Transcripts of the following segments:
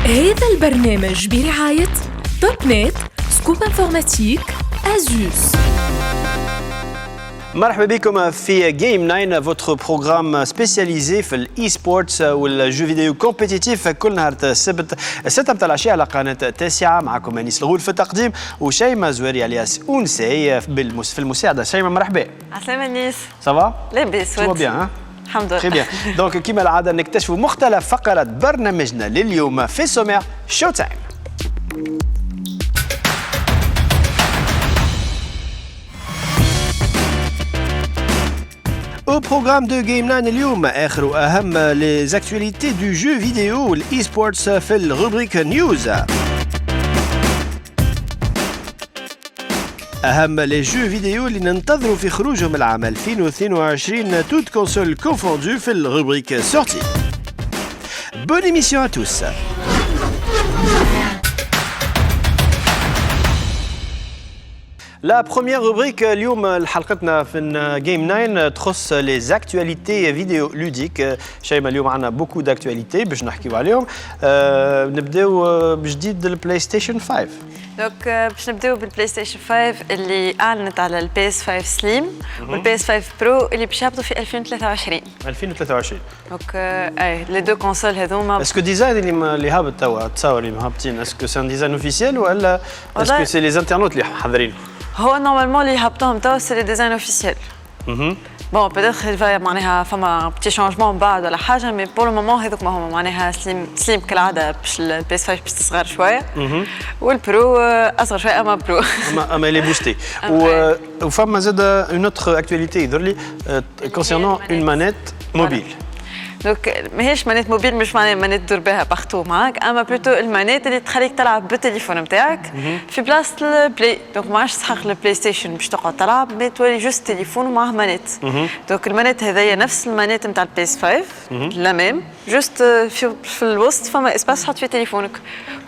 هذا البرنامج برعاية توب نت، سكوب انفورماتيك، أزوس. مرحبا بكم في جيم 9 votre programme spécialisé في الاي سبورتس والجو فيديو كومبيتيتيف كل نهار السبت 6 متاع العشيه على قناه التاسعه. معكم انيس الغول في التقديم وشيماء زويري الياس اونسي في المساعده. شيماء مرحبا. عسلامة انيس. سافا؟ لاباس. تو بيان. الحمد لله. تري بيان. دونك كيما العاده نكتشفوا مختلف فقرات برنامجنا لليوم في سومير شو تايم. Au programme de Game 9 اليوم آخر وأهم les actualités du jeu vidéo والإي-سبورتس في الروبريك نيوز. أهم les jeux vidéo اللي ننتظروا في خروجهم العام 2022 toutes consoles confondues في الروبريك sortie. Bonne émission à tous. La première rubrique اليوم حلقتنا في جيم 9 تخص les actualités vidéoludiques. شيماء اليوم عندنا beaucoup d'actualités باش نحكيو عليهم. نبداو بجديد البلاي ستيشن 5. دونك باش نبداو بالبلاي ستيشن 5 اللي اعلنت على البي اس 5 سليم والبي اس 5 برو اللي باش يهبطوا في 2023. 2023. دونك لي دو كونسول هذوما. اسكو ديزاين اللي هابط توا تصور اللي هابطين اسكو سي ان ديزاين اوفيسيال ولا اسكو سي لي انترنوت اللي حاضرين؟ هو نورمالمون اللي هبطوهم توا سي لي ديزاين اوفيسيال. بون بيتيتر معناها فما بتي شونجمون بعد ولا حاجه مي بور المومون هذوك ما هما معناها سليم كالعاده باش البي اس 5 باش تصغر شويه والبرو اصغر شويه اما برو اما اللي بوستي. وفما زاد اون اوتر اكtualité يظهر لي كونسيرنون اون مانيت موبيل. دونك ماهيش مانيت موبيل مش معناها مانيت تدور بها باختو معاك اما بلوتو المانيت اللي تخليك تلعب بالتليفون نتاعك في بلاصه البلاي. دونك ما عادش تسحق البلاي ستيشن باش تقعد تلعب مي تولي جوست تليفون ومعاه مانيت. دونك المانيت هذايا نفس المانيت نتاع البي اس 5 لا ميم جوست في الوسط فما اسباس تحط فيه تليفونك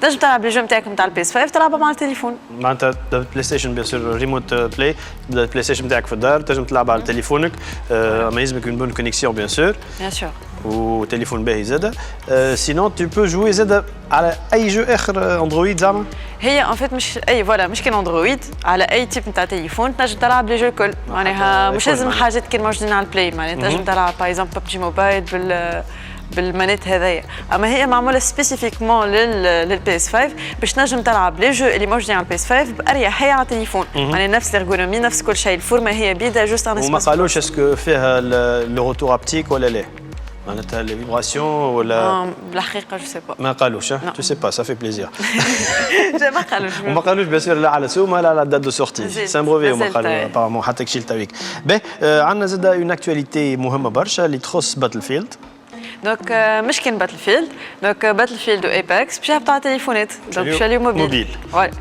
تنجم تلعب لي جو نتاعك نتاع البي اس 5 تلعبها مع التليفون. معناتها البلاي ستيشن بيان سور ريموت بلاي البلاي ستيشن نتاعك في الدار تنجم تلعب على تليفونك اما يلزمك اون بون كونيكسيون بيان سور. بيان سور. وتليفون باهي زاده. سينون تو بو جوي زاده على اي جو اخر اندرويد زعما؟ هي ان فيت مش اي فوالا مش كان اندرويد على اي تيب نتاع تليفون تنجم تلعب لي جو الكل معناها مش لازم حاجات كي موجودين على البلاي معناها تنجم تلعب باغ اكزومبل ببجي موبايل بالمانيت هذايا اما هي معموله سبيسيفيكمون للبي اس 5 باش تنجم تلعب لي جو اللي موجودين على البي اس 5 باريحيه على التليفون يعني نفس الارغونومي نفس كل شيء الفورمه هي بيدا جوست ان وما قالوش اسكو فيها لو روتور ابتيك ولا لا معناتها لي فيبراسيون ولا بالحقيقه جو سي با ما قالوش تو سي با سا في بليزير. ما قالوش وما قالوش بيان سور لا على سوما لا على دات دو سورتي سان بروفي وما قالوا ابارامون حتى كشي لتويك. باهي عندنا زاد اون اكtualité مهمه برشا اللي تخص باتل فيلد. دونك مش كان باتل فيلد دونك باتل فيلد وايباكس باش يهبطوا على التليفونات دونك باش يوليو موبيل.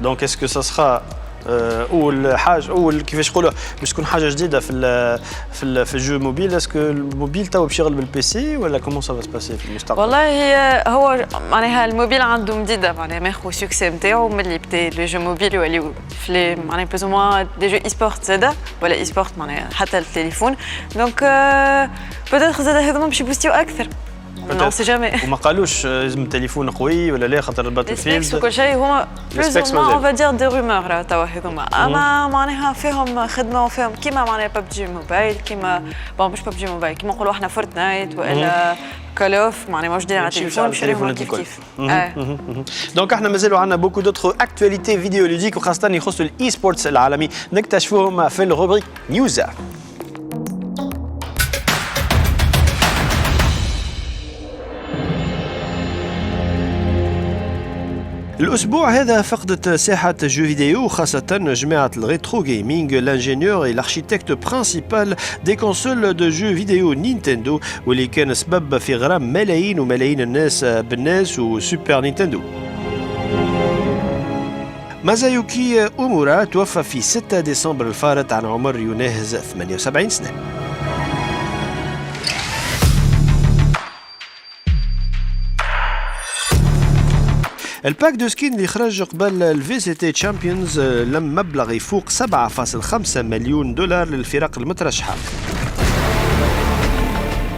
دونك اسكو سا سخا اول حاجه اول كيفاش نقولوا باش تكون حاجه جديده في الجو موبيل اسكو الموبيل تو باش يغلب البي سي ولا كومون سا فا سباسي في المستقبل؟ والله هو معناها الموبيل عنده مديده معناها ماخذ سوكسي نتاعو ملي بدا لي جو موبيل يوليو في معناها بلوز او موان دي جو اي سبورت زاده ولا اي سبورت معناها حتى التليفون دونك بوتيتر زاد هذوما باش يبوستيو اكثر. نو سي جامي. وما قالوش لازم التليفون قوي ولا لا خاطر الباتل فيلد وكل شيء هما بلوز او موان اون فا دير دي رومور راه توا هذوما اما معناها فيهم خدمه وفيهم كيما معناها ببجي موبايل كيما بون مش ببجي موبايل كيما نقولوا احنا فورتنايت والا كول اوف معناها موجودين على التليفون باش يريهم كيف كيف. دونك احنا مازالوا عندنا بوكو دوتر اكtualité فيديولوجيك وخاصه يخصوا الاي سبورتس العالمي نكتشفوهم في الروبريك نيوز. الأسبوع هذا فقدت ساحة جو فيديو خاصة جماعة الريترو جيمنج l'ingénieur et l'architecte principal des consoles de jeux vidéo نينتندو واللي كان سبب في غرام ملايين وملايين الناس بالناس وسوبر نينتندو. مازايوكي أومورا توفى في 6 ديسمبر الفارط عن عمر يناهز 78 سنة. الباك دو سكين اللي خرج قبل الفي سي تي تشامبيونز لم مبلغ يفوق 7.5 مليون دولار للفرق المترشحة.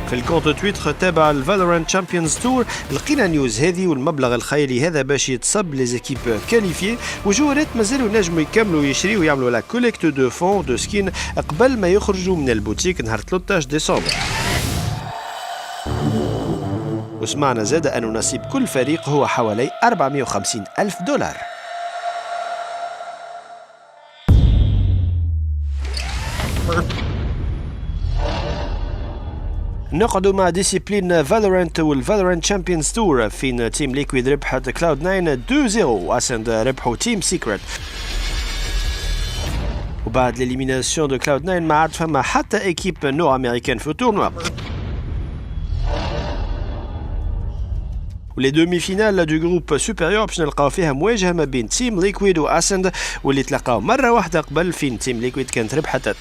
في الكونت تويتر تابع الفالورانت تشامبيونز تور لقينا نيوز هذه والمبلغ الخيالي هذا باش يتصب لي زيكيب كاليفيي وجوارات مازالوا نجموا يكملوا يشريوا ويعملوا لا كوليكت دو فون دو سكين قبل ما يخرجوا من البوتيك نهار 13 ديسمبر. وسمعنا زاد أن نصيب كل فريق هو حوالي 450 ألف دولار. نقعدوا مع ديسيبلين فالورانت والفالورانت تشامبيونز تور فين تيم ليكويد ربحت كلاود 9 2-0 واسند ربحوا تيم سيكريت. وبعد الاليميناسيون دو كلاود 9 ما عاد فما حتى ايكيب نور امريكان في التورنوا. ولي دومي فينال دو جروب سوبيريور باش نلقاو فيها مواجهه ما بين تيم ليكويد واسند واللي تلقاو مره واحده قبل فين تيم ليكويد كانت ربحت 3-1.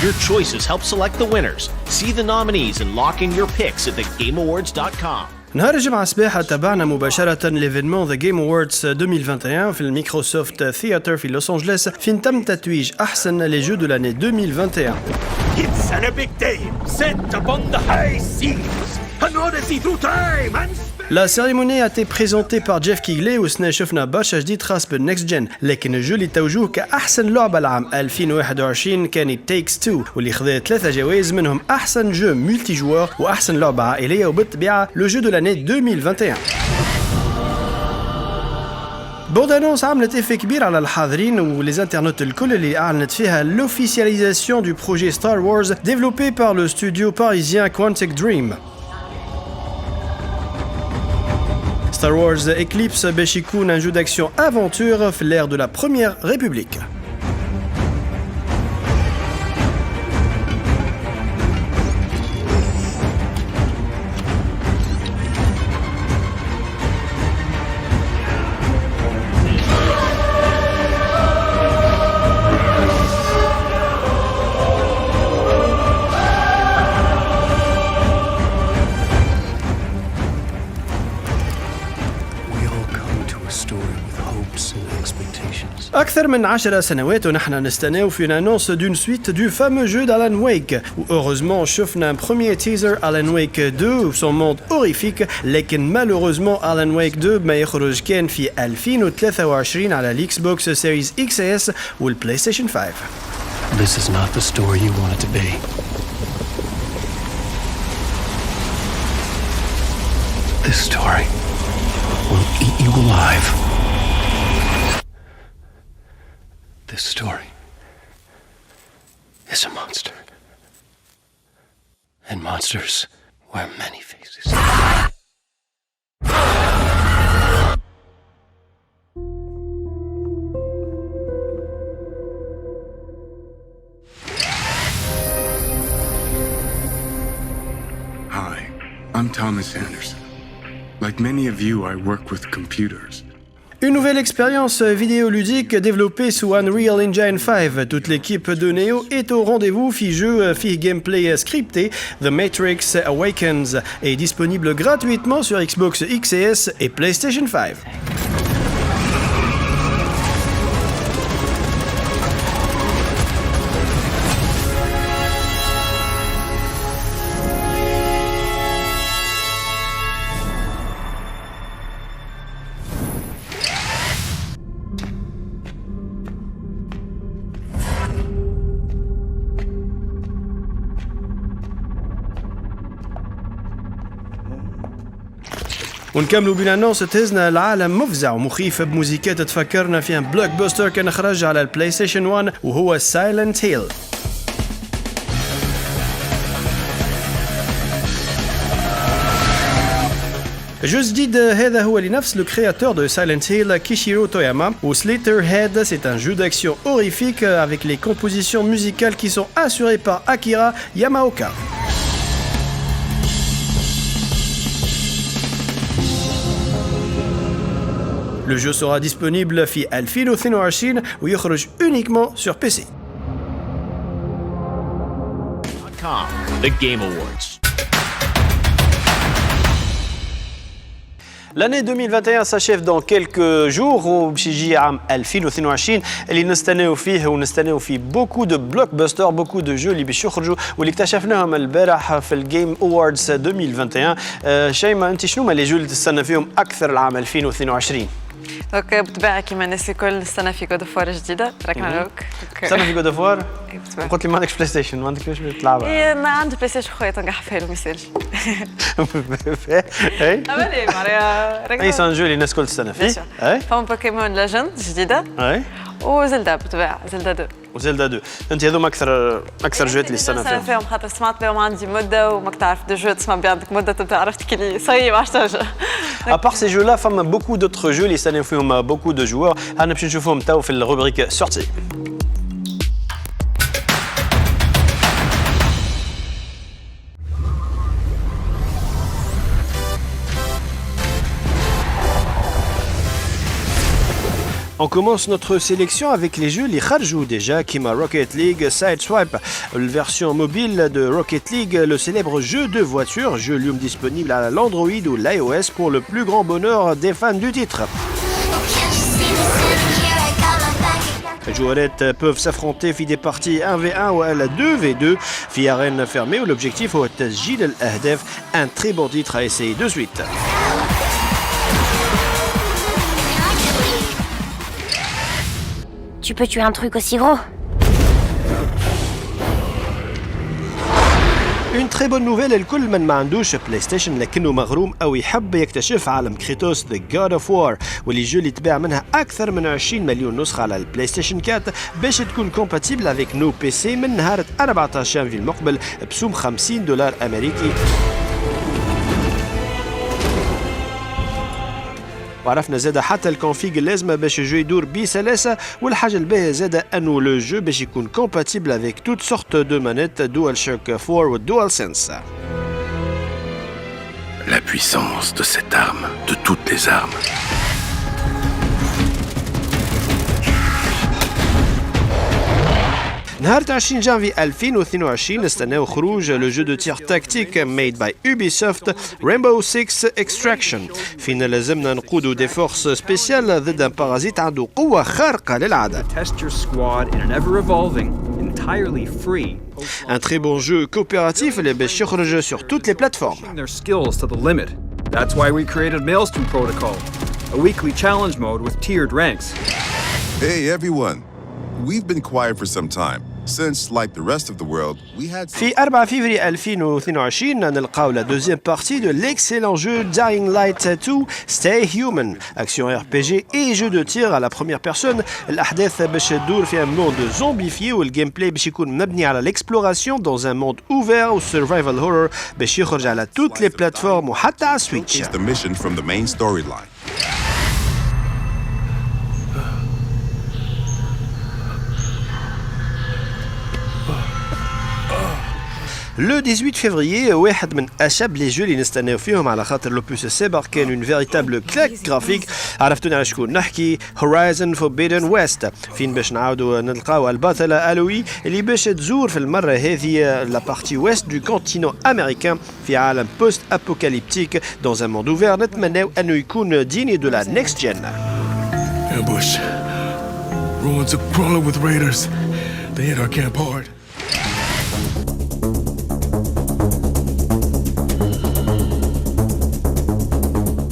Your choices help select the winners. See the nominees and lock in your picks at thegameawards.com. نهار الجمعة صباحا تابعنا مباشرة ليفينمون ذا جيم أووردز 2021 في الميكروسوفت ثياتر في لوس أنجلوس فين تم تتويج أحسن لي جو دو لاني 2021. It's an epic day set upon the high seas. An odyssey through time and La cérémonie a été présentée par Jeff Keighley وسنا شفنا برشا جديد خاص بالنكست جن، لكن الجو اللي توجوه كأحسن لعبة العام 2021 كانت تيكس 2 واللي خذت 3 جوائز منهم أحسن جو ملتي جوار وأحسن لعبة عائلية وبالطبيعة لو جو دو لاني 2021. بوردانونس عملت إفي كبير على الحاضرين وليزانترنت الكل اللي أعلنت فيها l'officialisation du projet Star Wars développé par le studio parisien Quantic Dream. Star Wars Eclipse باش يكون un jeu d'action aventure في l'ère de la Première République. أكثر من 10 سنوات ونحن نستناو في l'annonce d'une suite du fameux jeu d'Alan Wake. Heureusement شفنا un premier teaser Alan Wake 2 son monde horrifique لكن malheureusement Alan Wake 2 ما يخرج كان في 2023 على الإكس سيريز XS والبلاي ستيشن 5. This is not the story you want it to be. This story will eat you alive. This story is a monster. And monsters wear many faces. Hi, I'm Thomas Anderson. Like many of you, I work with computers. Une nouvelle expérience vidéoludique développée sous Unreal Engine 5. Toute l'équipe de Neo est au rendez-vous. Jeu gameplay scripté, The Matrix Awakens est disponible gratuitement sur Xbox XS et PlayStation 5. ونكملوا بالانونس تهزنا العالم مفزع ومخيف بموزيكات تفكرنا في ان بلوك بوستر كان خرج على البلاي ستيشن 1 وهو سايلنت هيل. جو جديد هذا هو لنفس le créateur de Silent Hill Kishiro Toyama ou Slitterhead. C'est un jeu d'action horrifique avec les compositions musicales qui sont assurées par Akira Yamaoka. Le jeu sera disponible في 2022 ويخرج uniquement sur PC. The Game Awards. L'année 2021 s'achève dans quelques jours وباش يجي عام 2022 اللي نستناو فيه ونستناو فيه beaucoup de blockbusters beaucoup de jeux اللي باش يخرجوا واللي اكتشفناهم البارح في الجيم اووردز 2021 شيماء انت شنو هما لي جو اللي تستنى فيهم اكثر العام 2022 دونك بالطبيعه كيما الناس الكل نستنى في جود اوف وار جديده راكناروك تستنى في جود اوف وار قلت لي ما عندكش بلاي ستيشن ما عندكش باش تلعبها ايه ما عندي بلاي ستيشن خويا تنقحفها له ما يسالش اي امالي معناها اي سان جو اللي الناس الكل تستنى فيه اي فما بوكيمون ليجند جديده اي وزلدا بالطبيعه زلدا 2 وزلدا 2 انت هذوما اكثر جوات اللي استنى فيهم خاطر سمعت بهم عندي مده وماك تعرف دو جو تسمع بي عندك مده تبدا عرفت كي صاي ما عادش ترجع À part ces jeux-là, il y a beaucoup d'autres jeux, les années où il y a beaucoup de joueurs. On va voir dans la rubrique sortie. On commence notre sélection avec les jeux les kharjou déjà Kima Rocket League Sideswipe, la version mobile de Rocket League, le célèbre jeu de voiture, jeu Lume disponible à l'Android ou l'iOS pour le plus grand bonheur des fans du titre. Les joueurettes peuvent s'affronter في des parties 1v1 ou 2v2 في arène fermée où l'objectif est تسجيل الأهداف. Un très bon titre à essayer de suite. Tu peux tuer un truc aussi gros? Une très bonne nouvelle الكل من ما عندوش بلاي ستيشن لكنه مغروم او يحب يكتشف عالم كريتوس The God of War واللي جو اللي تباع منها اكثر من 20 مليون نسخه على البلاي ستيشن 4 باش تكون كومباتيبل افيك نو بي سي من نهار 14 جانفي المقبل بسوم $50 امريكي. وعرفنا زاده حتى الكونفيغ اللازمه باش الجو يدور بسلاسه والحاجه الباهيه زاده انه لو جو باش يكون كومباتيبل افيك توت سورت دو مانيت دوال شوك 4 والدوال سنس. La puissance de cette arme, de toutes les armes. نهار 20 جانفي 2022 نستناو خروج لو جو دو تير تاكتيك ميد باي Ubisoft Rainbow Six Extraction. فينا لازمنا نقودوا دي فورس سبيسيال ضد ان بارازيت عنده قوة خارقة للعادة. Test your squad in an ever-evolving, entirely free. Un très bon jeu coopératif اللي باش يخرج sur toutes les plateformes. Their skills to the limit. That's why we created Maelstrom Protocol, a weekly challenge mode with tiered ranks. Hey everyone, we've been quiet for some time. Since, like the rest of the world, we had في 4 فيفري 2022 نلقاو لا دوزيام بارتي دو l'excellent jeu Dying Light 2 Stay Human, action RPG et jeu de tir à la première personne. الأحداث باش تدور في un monde zombifié والجيم بلاي باش يكون مبني على l'exploration dans un monde ouvert ou survival horror باش يخرج على toutes les plateformes وحتى على سويتش. the mission from the main storyline. Le 18 février, واحد من أشب les jeux اللي نستناو فيهم على خاطر لوبوس السابق كان une véritable claque graphique. عرفتونا على شكون نحكي؟ Horizon Forbidden West. فين باش نعاودوا نلقاو البطلة ألوي اللي باش تزور في المرة هذه la partie ouest du continent américain في عالم post-apocalyptique dans un monde ouvert. نتمناو أنه يكون ديني de la next gen. Ambush. Ruins are crawling with raiders. They hit our camp hard.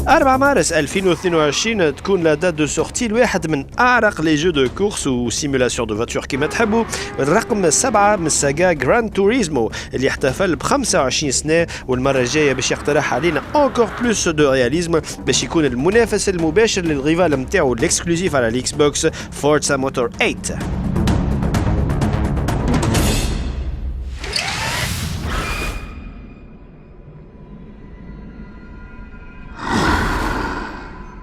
4 مارس 2022 تكون لا دات دو سورتي لواحد من اعرق لي جو دو كورس وسيمولاسيون دو فاتور كيما تحبوا الرقم 7 من ساغا جراند توريزمو اللي احتفل ب 25 سنه والمره الجايه باش يقترح علينا انكور بلوس دو رياليزم باش يكون المنافس المباشر للريفال نتاعو الاكسكلوزيف على الاكس بوكس فورتزا موتور 8.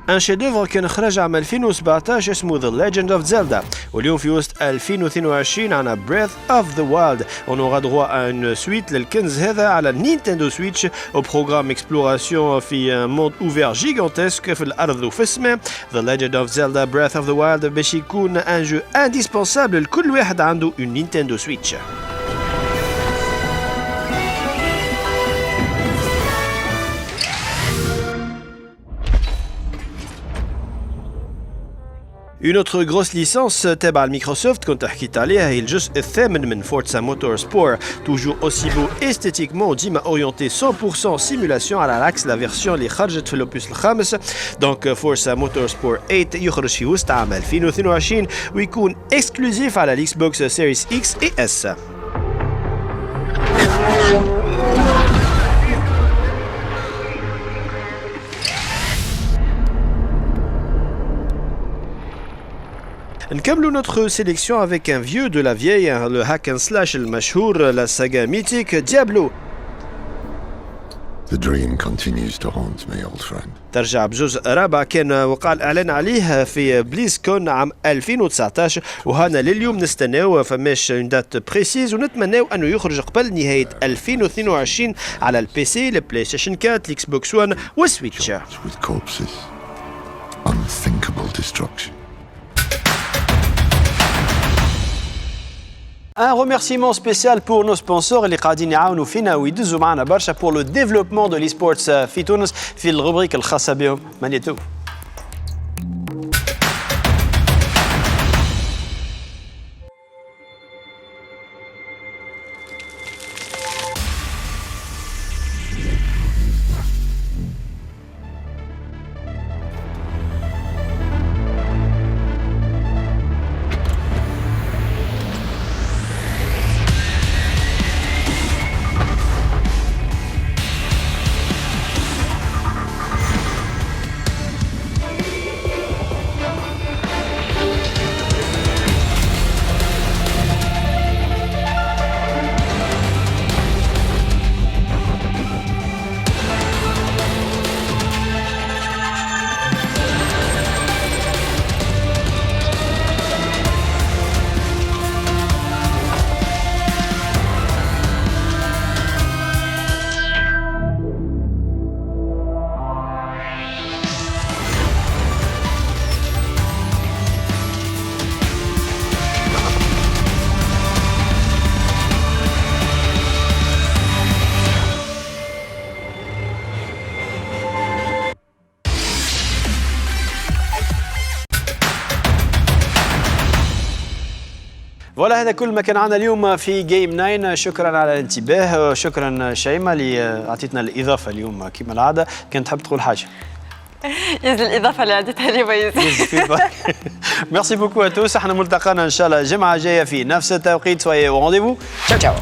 ان شيدوفر كان خرج عام 2017 اسمه The Legend of Zelda واليوم في وسط 2022 عنا Breath of the Wild. On aura droit à une suite للكنز هذا على نينتندو سويتش au programme exploration في موند ouvert gigantesque في الأرض وفي السماء. The Legend of Zelda Breath of the Wild باش يكون ان جو indispensable لكل واحد عنده une نينتندو سويتش. Une autre grosse licence تابعة لميكروسوفت كنت حكيت عليها هي الجزء الثامن من فورتسا موتور سبور toujours aussi beau esthétiquement ديما orienté 100% simulation على عكس لا فيرسيون اللي خرجت في الأوبوس الخامس. دونك فورتسا موتور سبور 8 يخرج في وسط عام 2022 ويكون اكسكلوزيف على الاكس بوكس سيريس اكس اي اس. نكملوا notre sélection avec un vieux de la vieille, le hack and slash المشهور, la saga mythique Diablo. The dream continues to haunt me, old friend. ترجع بجزء رابع كان وقع الإعلان عليه في بليزكون عام 2019 وهنا لليوم نستناو فماش اون دات بريسيز ونتمناو انه يخرج قبل نهاية 2022 على البي سي, البلاي ستيشن 4, الاكس بوكس 1 والسويتش. With corpses, unthinkable destruction. Un remerciement spécial pour nos sponsors اللي قاعدين يعاونوا فينا ويدزوا معنا برشا pour le développement de l'e-sports في تونس في الروبريك الخاصة بهم. مانيتو. فوالا هذا كل ما كان عندنا اليوم في جيم 9. شكرا على الانتباه. شكرا شيماء اللي اعطيتنا الاضافه اليوم كما العاده. كنت تحب تقول حاجه؟ يزي الاضافه اللي عديتها لي ويزي. ميرسي بوكو ا توس. احنا ملتقانا ان شاء الله الجمعه الجايه في نفس التوقيت. سويي رونديفو. تشاو تشاو.